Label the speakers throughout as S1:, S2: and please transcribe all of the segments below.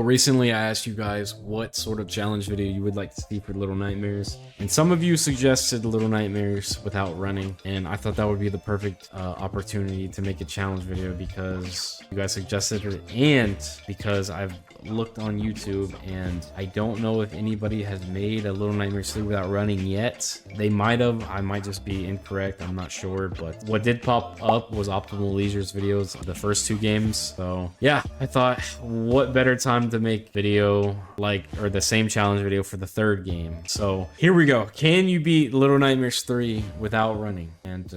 S1: recently I asked you guys what sort of challenge video you would like to see for Little Nightmares, and some of you suggested Little Nightmares without running, and I thought that would be the perfect opportunity to make a challenge video because you guys suggested it, and because I've looked on YouTube and I don't know if anybody has made a Little Nightmares 3 without running yet. They might have, I might just be incorrect, I'm not sure, but what did pop up was Optimal Leisure's videos of the first 2 games. So yeah, I thought what better time to make video or the same challenge video for the 3rd game. So here we go. Can you beat Little Nightmares 3 without running? And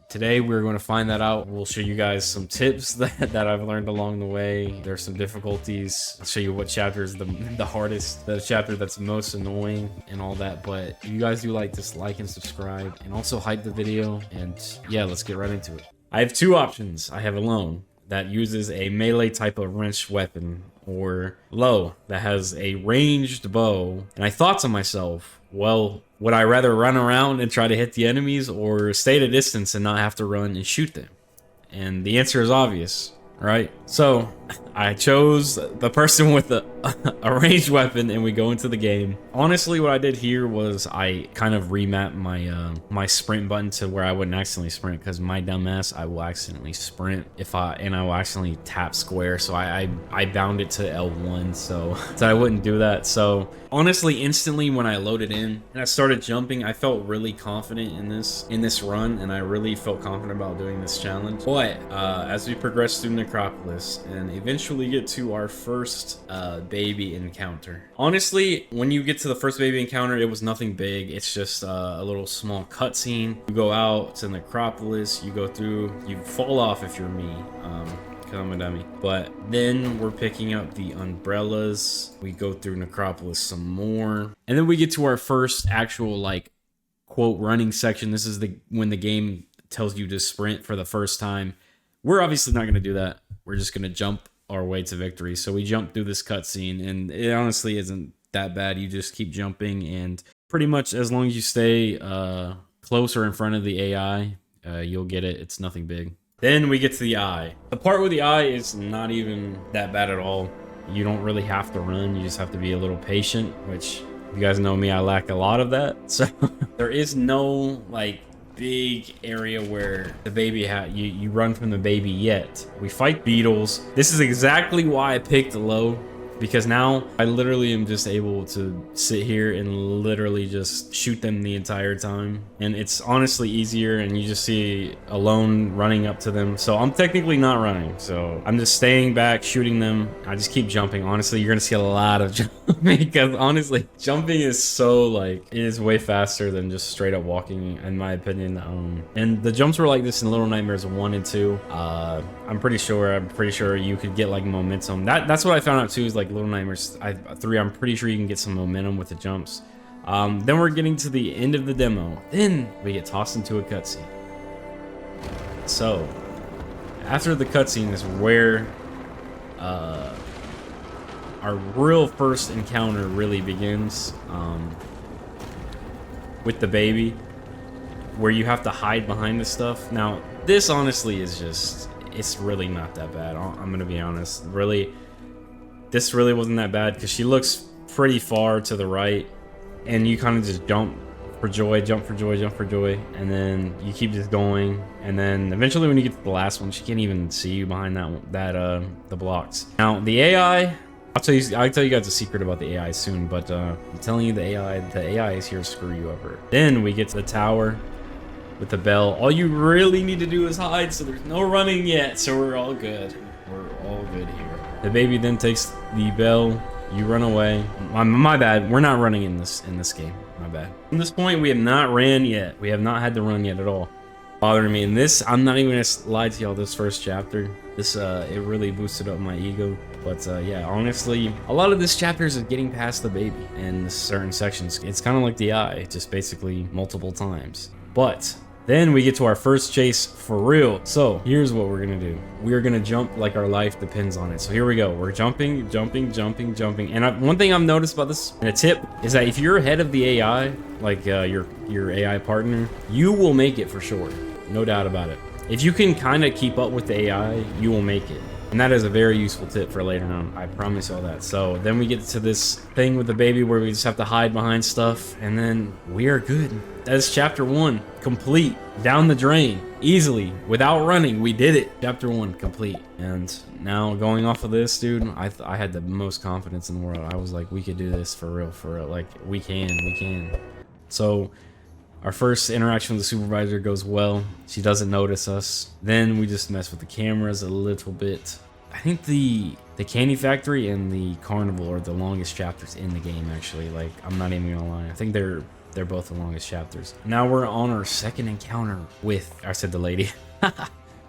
S1: today we're going to find that out. We'll show you guys some tips that I've learned along the way. There's some difficulties. I'll show you what chapter is the hardest, the chapter that's most annoying and all that. But if you guys do like this, like and subscribe, and also hype the video. And yeah, let's get right into it. I have 2 options. I have Alone, that uses a melee type of wrench weapon, or Low, that has a ranged bow. And I thought to myself, well, would I rather run around and try to hit the enemies, or stay at a distance and not have to run and shoot them? And the answer is obvious, right? So I chose the person with a ranged weapon, and we go into the game. Honestly, what I did here was I kind of remapped my my sprint button to where I wouldn't accidentally sprint, because my dumbass, I will accidentally sprint and I will accidentally tap square. So I bound it to L1 so I wouldn't do that. So honestly, instantly when I loaded in and I started jumping, I felt really confident in this run, and I really felt confident about doing this challenge. But as we progress through Necropolis and eventually get to our first baby encounter. Honestly, when you get to the first baby encounter, it was nothing big. It's just a little small cutscene. You go out to Necropolis, you go through, you fall off if you're me. I'm a dummy. But then we're picking up the umbrellas. We go through Necropolis some more. And then we get to our first actual, quote, running section. This is when the game tells you to sprint for the first time. We're obviously not going to do that. We're just going to jump our way to victory. So we jump through this cutscene, and it honestly isn't that bad. You just keep jumping, and pretty much as long as you stay close or in front of the AI, you'll get it. It's nothing big. Then we get to the eye. The part with the eye is not even that bad at all. You don't really have to run. You just have to be a little patient, which, you guys know me, I lack a lot of that. So there is no big area where the baby you run from the baby yet. We fight beetles. This is exactly why I picked Low, because now I literally am just able to sit here and literally just shoot them the entire time. And it's honestly easier, and you just see Alone running up to them. So I'm technically not running. So I'm just staying back, shooting them. I just keep jumping. Honestly, you're gonna see a lot of jumping, because honestly, jumping is so it is way faster than just straight up walking, in my opinion. And the jumps were like this in Little Nightmares 1 and 2. I'm pretty sure you could get momentum. That's what I found out too, is Little Nightmares 3, I'm pretty sure you can get some momentum with the jumps. Then we're getting to the end of the demo. Then we get tossed into a cutscene. So after the cutscene is where our real first encounter really begins, with the baby, where you have to hide behind the stuff. Now this honestly is it's really not that bad. I'm gonna be honest. This really wasn't that bad, because she looks pretty far to the right, and you kind of just jump for joy, jump for joy, jump for joy, and then you keep just going. And then eventually when you get to the last one, she can't even see you behind the blocks. Now the AI, I'll tell you guys a secret about the AI soon, but I'm telling you, the AI is here to screw you over. Then we get to the tower with the bell. All you really need to do is hide, so there's no running yet, so we're all good. We're all good here. The baby then takes the bell. You run away. My bad. We're not running in this game. My bad. From this point, we have not ran yet. We have not had to run yet at all. Bothering me. And this, I'm not even gonna lie to y'all. This first chapter, it really boosted up my ego. But yeah, honestly, a lot of this chapter is getting past the baby in certain sections. It's kind of like the eye, just basically multiple times. But then we get to our first chase for real. So here's what we're gonna do. We're gonna jump like our life depends on it. So here we go. We're jumping. And one thing I've noticed about this, and a tip, is that if you're ahead of the AI, your AI partner, you will make it for sure. No doubt about it. If you can kind of keep up with the AI, you will make it. And that is a very useful tip for later on. I promise all that. So then we get to this thing with the baby where we just have to hide behind stuff, and then we are good. That is chapter 1 complete, down the drain, easily, without running. We did it. Chapter 1 complete. And now going off of this, dude, I had the most confidence in the world. I was like, we could do this for real, for real. Like, we can. So our first interaction with the supervisor goes well. She doesn't notice us. Then we just mess with the cameras a little bit. I think the candy factory and the carnival are the longest chapters in the game, actually. Like, I'm not even gonna lie. I think they're both the longest chapters. Now we're on our second encounter with, I said the lady.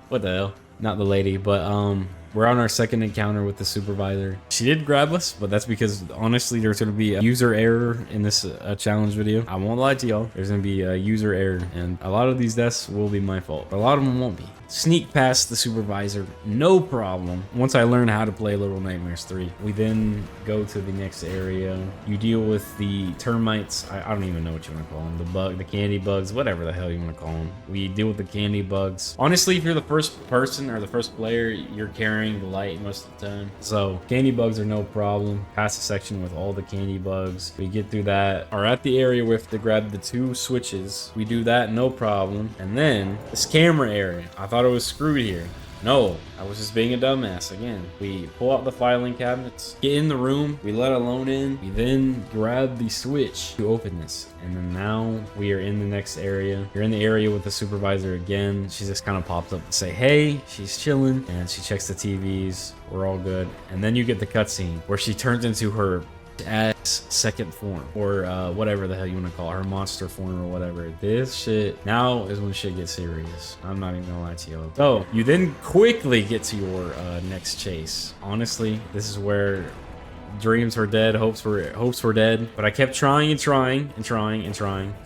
S1: What the hell? Not the lady, but we're on our second encounter with the supervisor. She did grab us, but that's because honestly there's going to be a user error in this challenge video. I won't lie to y'all, there's going to be a user error, and a lot of these deaths will be my fault, but a lot of them won't be. Sneak past the supervisor, no problem. Once I learn how to play Little Nightmares 3, we then go to the next area. You deal with the termites. I don't even know what you want to call them. The candy bugs, whatever the hell you want to call them. We deal with the candy bugs. Honestly, if you're the first person or the first player, you're carrying the light most of the time. So candy bugs are no problem. Past the section with all the candy bugs. We get through that. Are at the area with to grab the 2 switches. We do that, no problem. And then this camera area. I thought it was screwed here. No, I was just being a dumbass again. We pull out the filing cabinets, get in the room, we let Alone in, we then grab the switch to open this. And then now we are in the next area. You're in the area with the supervisor again. She just kind of pops up to say, hey, she's chilling, and she checks the TVs. We're all good. And then you get the cutscene where she turns into her ass second form, or whatever the hell you want to call her, monster form or whatever. This shit, now is when shit gets serious. I'm not even gonna lie to you. So you then quickly get to your next chase. Honestly, this is where dreams were dead, hopes were dead, but I kept trying and trying.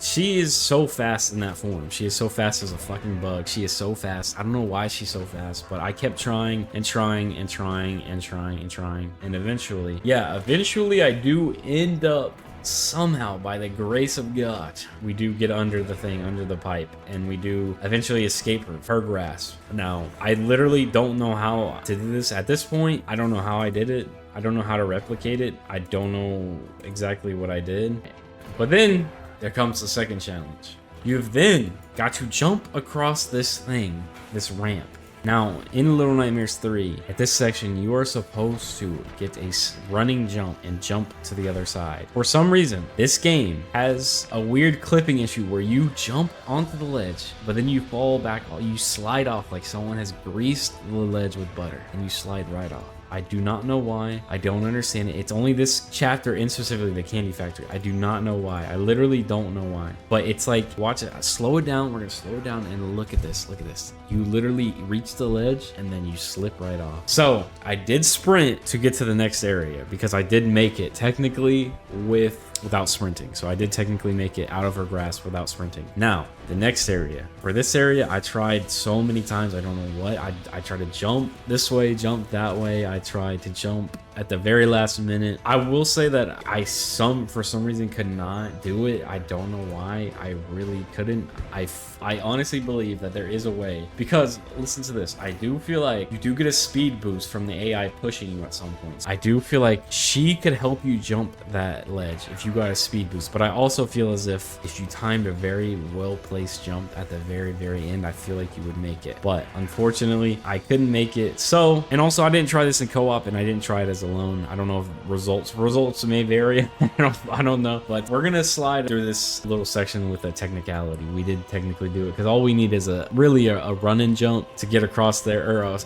S1: She is so fast in that form. She is so fast as a fucking bug. She is so fast. I don't know why she's so fast, but I kept trying and eventually I do end up, somehow, by the grace of God, we do get under the thing, under the pipe, and we do eventually escape her grasp. Now, I literally don't know how to do this at this point. I don't know how I did it. I don't know how to replicate it. I don't know exactly what I did. But then there comes the second challenge. You've then got to jump across this thing, this ramp. Now, in Little Nightmares 3, at this section, you are supposed to get a running jump and jump to the other side. For some reason, this game has a weird clipping issue where you jump onto the ledge, but then you fall back, you slide off like someone has greased the ledge with butter, and you slide right off. I do not know why. I don't understand it. It's only this chapter, in specifically the candy factory. I do not know why. I literally don't know why. But it's like, watch it. Slow it down. We're gonna slow it down and look at this. Look at this. You literally reach the ledge and then you slip right off. So I did sprint to get to the next area because I did make it technically without sprinting. So I did technically make it out of her grasp without sprinting. Now, the next area. For this area, I tried so many times. I don't know what. I tried to jump this way, jump that way. I tried to jump at the very last minute. I will say that for some reason could not do it. I don't know why. I really couldn't. I honestly believe that there is a way, because listen to this. I do feel like you do get a speed boost from the AI pushing you at some points. I do feel like she could help you jump that ledge if you got a speed boost, but I also feel as if you timed a very well-placed jump at the very, very end, I feel like you would make it. But unfortunately, I couldn't make it. So, and also I didn't try this in co-op, and I didn't try it as alone. I don't know if results may vary. I don't know, but we're gonna slide through this little section with a technicality. We did technically do it because all we need is really a run and jump to get across there, or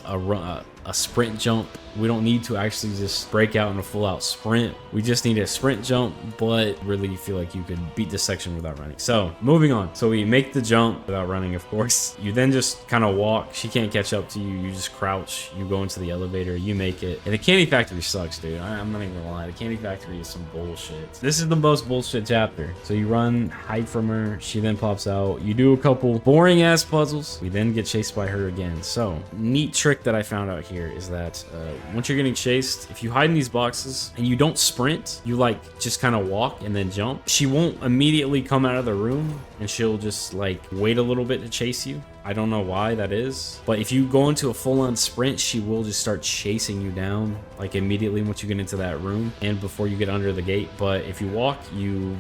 S1: a sprint jump. We don't need to actually just break out in a full-out sprint. We just need a sprint jump, but really feel like you could beat this section without running. So moving on. So we make the jump without running, of course. You then just kind of walk. She can't catch up to you. You just crouch. You go into the elevator. You make it. And the candy factory sucks, dude. I'm not even gonna lie. The candy factory is some bullshit. This is the most bullshit chapter. So you run, hide from her. She then pops out. You do a couple boring ass puzzles. We then get chased by her again. So neat trick that I found out here is that once you're getting chased, if you hide in these boxes and you don't sprint, you like just kind of walk and then jump, she won't immediately come out of the room, and she'll just like wait a little bit to chase you. I don't know why that is, but if you go into a full-on sprint, she will just start chasing you down like immediately once you get into that room and before you get under the gate. But if you walk,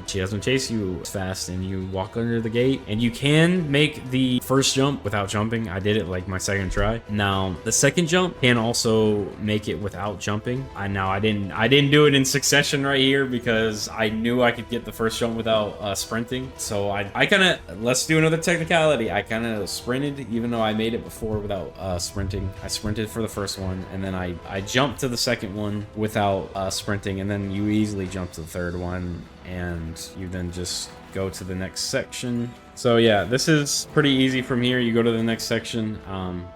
S1: she doesn't chase you as fast, and you walk under the gate, and you can make the first jump without jumping. I did it like my second try. Now the second jump can also make it without jumping. I didn't do it in succession right here because I knew I could get the first jump without sprinting. So I kind of, let's do another technicality. I kind of sprinted, even though I made it before without sprinting. I sprinted for the first one, and then I jumped to the second one without sprinting, and then you easily jump to the third one, and you then just go to the next section. So yeah, this is pretty easy from here. You go to the next section,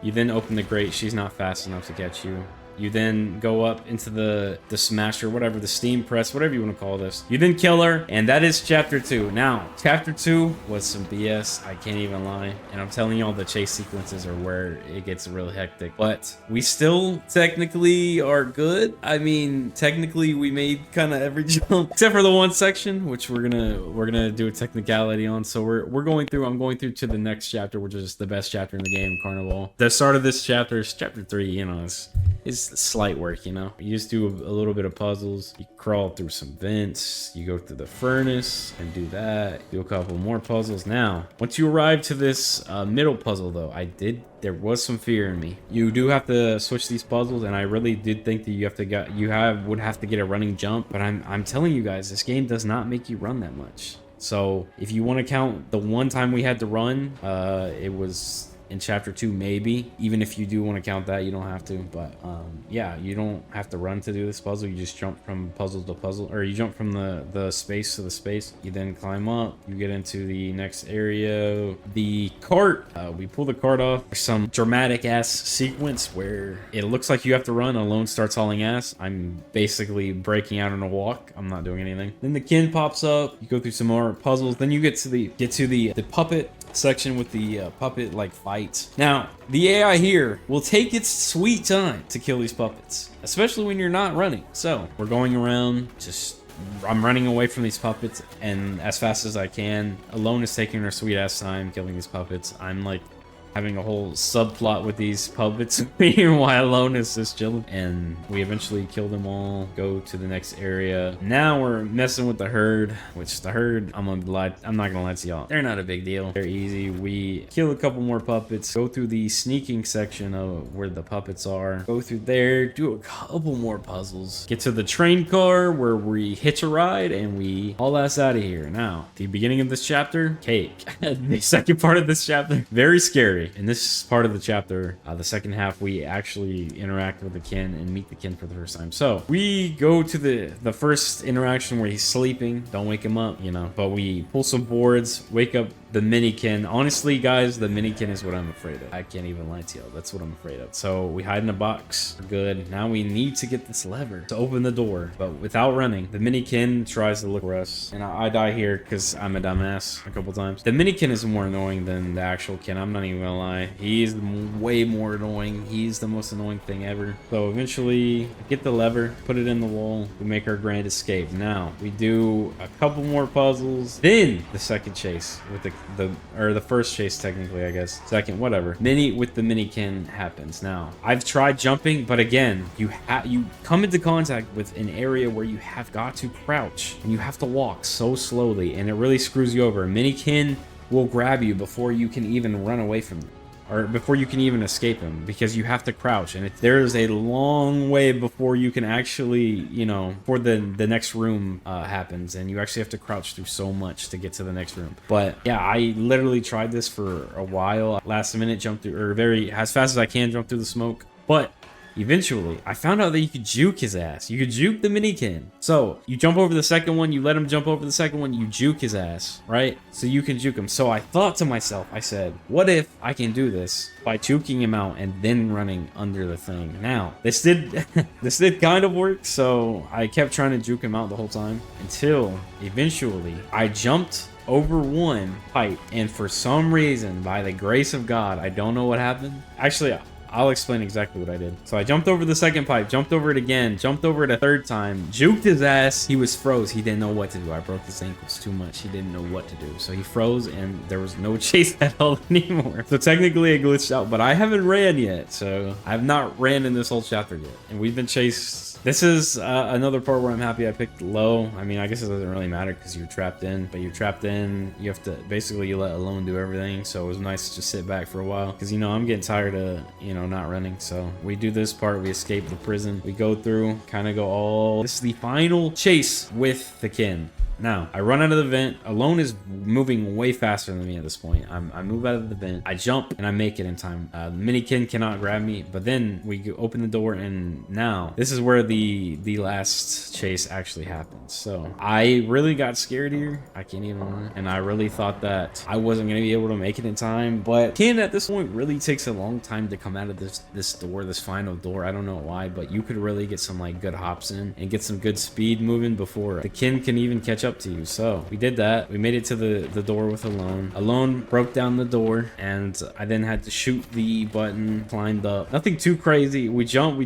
S1: you then open the grate. She's not fast enough to catch you. You then go up into the smasher, whatever, the steam press, whatever you want to call this. You then kill her, and that is chapter 2. Now, chapter 2 was some BS. I can't even lie. And I'm telling y'all, the chase sequences are where it gets really hectic. But we still technically are good. I mean, technically we made kind of every jump except for the one section, which we're gonna do a technicality on. So I'm going through to the next chapter, which is the best chapter in the game, Carnival. The start of this chapter is chapter 3. You know, it's slight work, you know. You just do a little bit of puzzles. You crawl through some vents. You go through the furnace and do that. Do a couple more puzzles. Now, once you arrive to this middle puzzle, though, there was some fear in me. You do have to switch these puzzles, and I really did think that would have to get a running jump. But I'm telling you guys, this game does not make you run that much. So if you want to count the one time we had to run, it was in chapter 2, maybe. Even if you do want to count that, you don't have to. But yeah, you don't have to run to do this puzzle. You just jump from puzzle to puzzle, or you jump from the space to the space. You then climb up. You get into the next area. The cart, we pull the cart off. There's some dramatic ass sequence where it looks like you have to run. Alone starts hauling ass. I'm basically breaking out on a walk. I'm not doing anything. Then the kin pops up. You go through some more puzzles. Then you get to the puppet section with the puppet like fights. Now, the AI here will take its sweet time to kill these puppets, especially when you're not running. So we're going around, I'm running away from these puppets, and as fast as I can. Alone is taking her sweet ass time killing these puppets. I'm like having a whole subplot with these puppets while Alone is just chilling. And we eventually kill them all, go to the next area. Now we're messing with the herd, which the herd, I'm not gonna lie to y'all, they're not a big deal. They're easy. We kill a couple more puppets, go through the sneaking section of where the puppets are, go through there, do a couple more puzzles, get to the train car where we hitch a ride, and we haul ass out of here. Now, the beginning of this chapter, cake. The second part of this chapter, very scary. In this part of the chapter, the second half, we actually interact with the kin and meet the kin for the first time. So we go to the first interaction where he's sleeping. Don't wake him up, you know. But we pull some boards, wake up the minikin. Honestly, guys, the minikin is what I'm afraid of. I can't even lie to you. That's what I'm afraid of. So we hide in a box. We're good. Now we need to get this lever to open the door, but without running. The minikin tries to look for us, and I die here because I'm a dumbass a couple times. The minikin is more annoying than the actual kin. I'm not even gonna lie. He's way more annoying. He's the most annoying thing ever. So eventually, get the lever, put it in the wall. We make our grand escape. Now we do a couple more puzzles. Then the second chase with the first chase, technically, I guess. Second, whatever. With the minikin happens. Now, I've tried jumping, but again, you come into contact with an area where you have got to crouch, and you have to walk so slowly, and it really screws you over. Minikin will grab you before you can even run away from them, or before you can even escape him, because you have to crouch, and there's a long way before you can actually, you know, before the next room happens, and you actually have to crouch through so much to get to the next room. But yeah, I literally tried this for a while. Last minute jump through, or as fast as I can jump through the smoke. But eventually, I found out that you could juke his ass. You could juke the minikin. So you jump over the second one, you let him jump over the second one, you juke his ass, right? So you can juke him. So I thought to myself, I said, what if I can do this by juking him out and then running under the thing? Now, this did kind of work. So I kept trying to juke him out the whole time until eventually I jumped over one pipe, and for some reason, by the grace of God, I don't know what happened. Actually, I'll explain exactly what I did. So I jumped over the second pipe, jumped over it again, jumped over it a third time, juked his ass. He was froze. He didn't know what to do. I broke his ankles too much. He didn't know what to do. So he froze and there was no chase at all anymore. So technically it glitched out, but I haven't ran yet. So I've not ran in this whole chapter yet. And we've been chased. This is another part where I'm happy I picked low. I mean, I guess it doesn't really matter because you're trapped in, but you're trapped in. You have to, basically you let Alone do everything. So it was nice to just sit back for a while because, you know, I'm getting tired of, you know, not running. So we do this part, we escape the prison, we go through, kind of go all, this is the final chase with the kin. Now, I run out of the vent. Alone is moving way faster than me at this point. I move out of the vent. I jump and I make it in time. The minikin cannot grab me, but then we open the door and now this is where the last chase actually happens. So I really got scared here. I can't even lie. And I really thought that I wasn't going to be able to make it in time, but kin at this point really takes a long time to come out of this door, this final door. I don't know why, but you could really get some like good hops in and get some good speed moving before the kin can even catch up to you. So we did that. We made it to the door with Alone broke down the door and I then had to shoot the button, climbed up, nothing too crazy. We jump.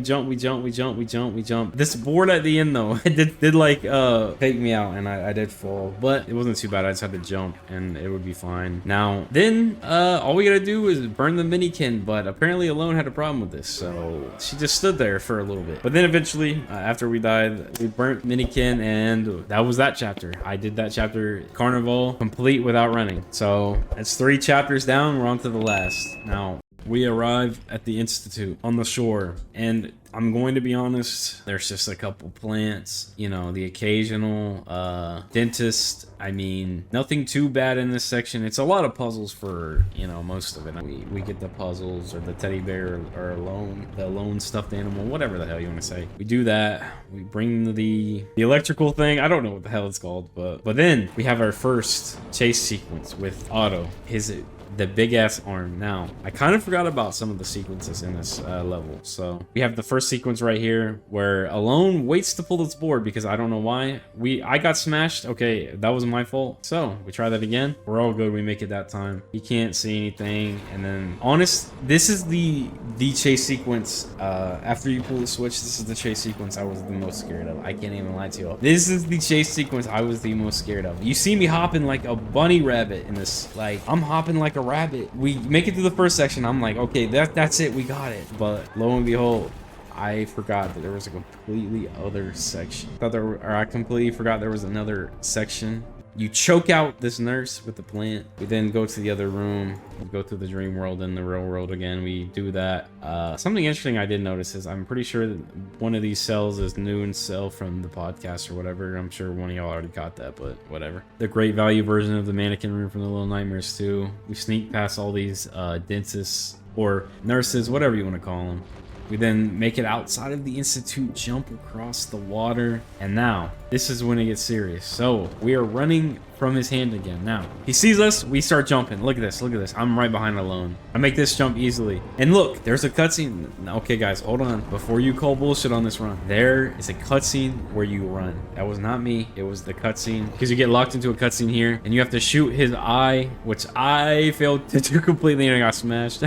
S1: This board at the end though, it did like take me out and I did fall, but it wasn't too bad. I just had to jump and it would be fine. Now then all we gotta do is burn the minikin, but apparently Alone had a problem with this, so she just stood there for a little bit. But then eventually after we died, we burnt minikin and that was that chapter. I did that chapter, Carnival, complete without running. So it's 3 chapters down, we're on to the last. Now we arrive at the Institute on the shore, and I'm going to be honest, there's just a couple plants, you know, the occasional dentist. I mean, nothing too bad in this section. It's a lot of puzzles for, you know, most of it. We get the puzzles or the teddy bear or the lone stuffed animal, whatever the hell you want to say. We do that. We bring the electrical thing. I don't know what the hell it's called, but then we have our first chase sequence with Otto. The big ass arm. Now I kind of forgot about some of the sequences in this level. So we have the first sequence right here where Alone waits to pull this board because I don't know why. I got smashed. Okay, that was my fault. So we try that again. We're all good. We make it that time. He can't see anything. And then this is the chase sequence. After you pull the switch, this is the chase sequence I was the most scared of. I can't even lie to you. This is the chase sequence I was the most scared of. You see me hopping like a bunny rabbit in this. Like I'm hopping like a rabbit. We make it to the first section. I'm like, okay, that's it, we got it. But lo and behold, I forgot that there was a completely other section. I completely forgot there was another section. You choke out this nurse with the plant. We then go to the other room. We go through the dream world and the real world again. We do that. Something interesting I did notice is I'm pretty sure that one of these cells is new and cell from the podcast or whatever. I'm sure one of y'all already got that, but whatever. The great value version of the mannequin room from the Little Nightmares 2. We sneak past all these dentists or nurses, whatever you want to call them. We then make it outside of the Institute, jump across the water, and now this is when it gets serious. So we are running from his hand again. Now he sees us, we start jumping. Look at this, look at this. I'm right behind Alone. I make this jump easily. And look, there's a cutscene. Okay guys, hold on. Before you call bullshit on this run, there is a cutscene where you run. That was not me, it was the cutscene. Because you get locked into a cutscene here and you have to shoot his eye, which I failed to do completely and I got smashed.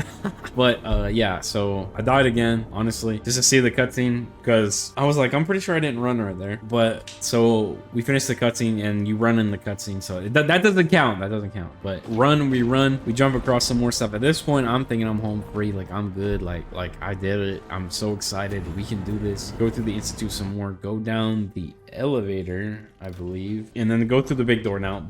S1: But yeah, so I died again, honestly, just to see the cutscene, because I was like, I'm pretty sure I didn't run right there. But so we finished the cutscene and you run in the cutscene, so that doesn't count. That doesn't count. But we jump across some more stuff. At this point, I'm thinking I'm home free, like I'm good, like I did it. I'm so excited, we can do this. Go through the Institute some more, go down the elevator, I believe, and then go through the big door. Now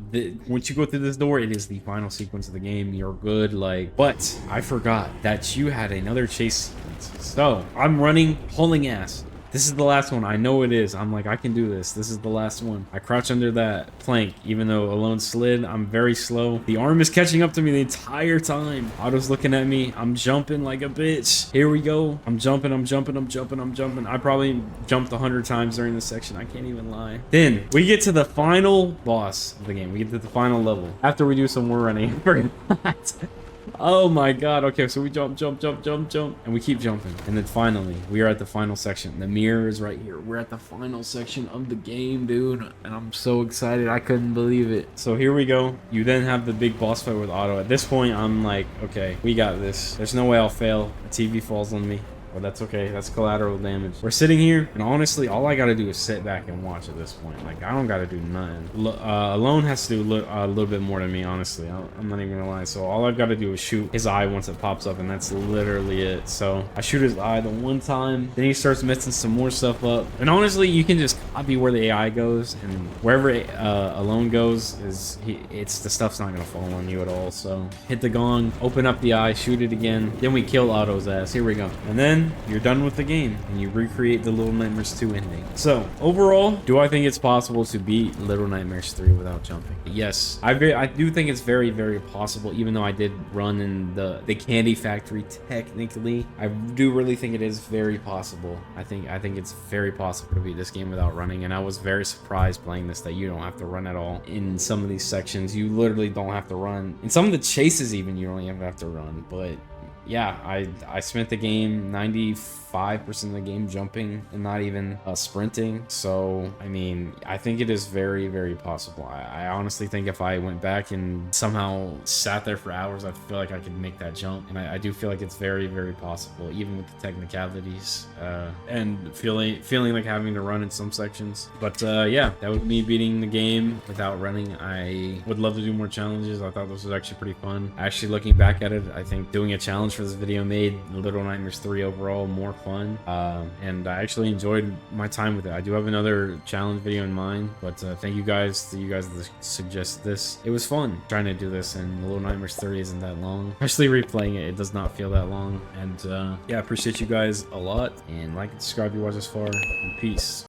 S1: once you go through this door, it is the final sequence of the game. You're good, like, but I forgot that you had another chase sequence. So I'm running, hauling ass. This is the last one. I know it is. I'm like, I can do this. This is the last one. I crouch under that plank, even though Alone slid. I'm very slow. The arm is catching up to me the entire time. Otto's looking at me. I'm jumping like a bitch. Here we go. I'm jumping. I probably jumped 100 times during this section. I can't even lie. Then we get to the final boss of the game. We get to the final level. After we do some more running. Oh my god. Okay, so we jump, jump, jump, jump, jump, and we keep jumping. And then finally, we are at the final section. The mirror is right here. We're at the final section of the game, dude. And I'm so excited. I couldn't believe it. So here we go. You then have the big boss fight with Otto. At this point, I'm like, okay, we got this. There's no way I'll fail. The TV falls on me. But that's okay. That's collateral damage. We're sitting here, and honestly, all I gotta do is sit back and watch at this point. Like, I don't gotta do nothing. Alone has to do a little bit more than me, honestly. I'm not even gonna lie. So all I've got to do is shoot his eye once it pops up, and that's literally it. So I shoot his eye the one time, then he starts messing some more stuff up. And honestly, you can just copy where the AI goes, and wherever Alone goes, it's the stuff's not gonna fall on you at all. So hit the gong, open up the eye, shoot it again. Then we kill Otto's ass. Here we go. And then you're done with the game and you recreate the Little Nightmares 2 ending. So overall, do I think it's possible to beat Little Nightmares 3 without jumping? Yes, I do think it's very, very possible, even though I did run in the candy factory technically. I do really think it is very possible. I think it's very possible to beat this game without running, and I was very surprised playing this that you don't have to run at all. In some of these sections, you literally don't have to run. In some of the chases even, you don't even have to run, but yeah, I spent the game 95% of the game jumping and not even sprinting. So I mean, I think it is very, very possible. I honestly think if I went back and somehow sat there for hours, I feel like I could make that jump. And I do feel like it's very, very possible, even with the technicalities and feeling like having to run in some sections. But yeah, that was me beating the game without running. I would love to do more challenges. I thought this was actually pretty fun. Actually, looking back at it, I think doing a challenge for this video made Little Nightmares 3 overall more fun, and I actually enjoyed my time with it. I do have another challenge video in mind, but thank you guys that suggested this. It was fun trying to do this, and Little Nightmares 3 isn't that long. Especially replaying it, it does not feel that long. And yeah, I appreciate you guys a lot, and like and subscribe if you watch this far, and peace.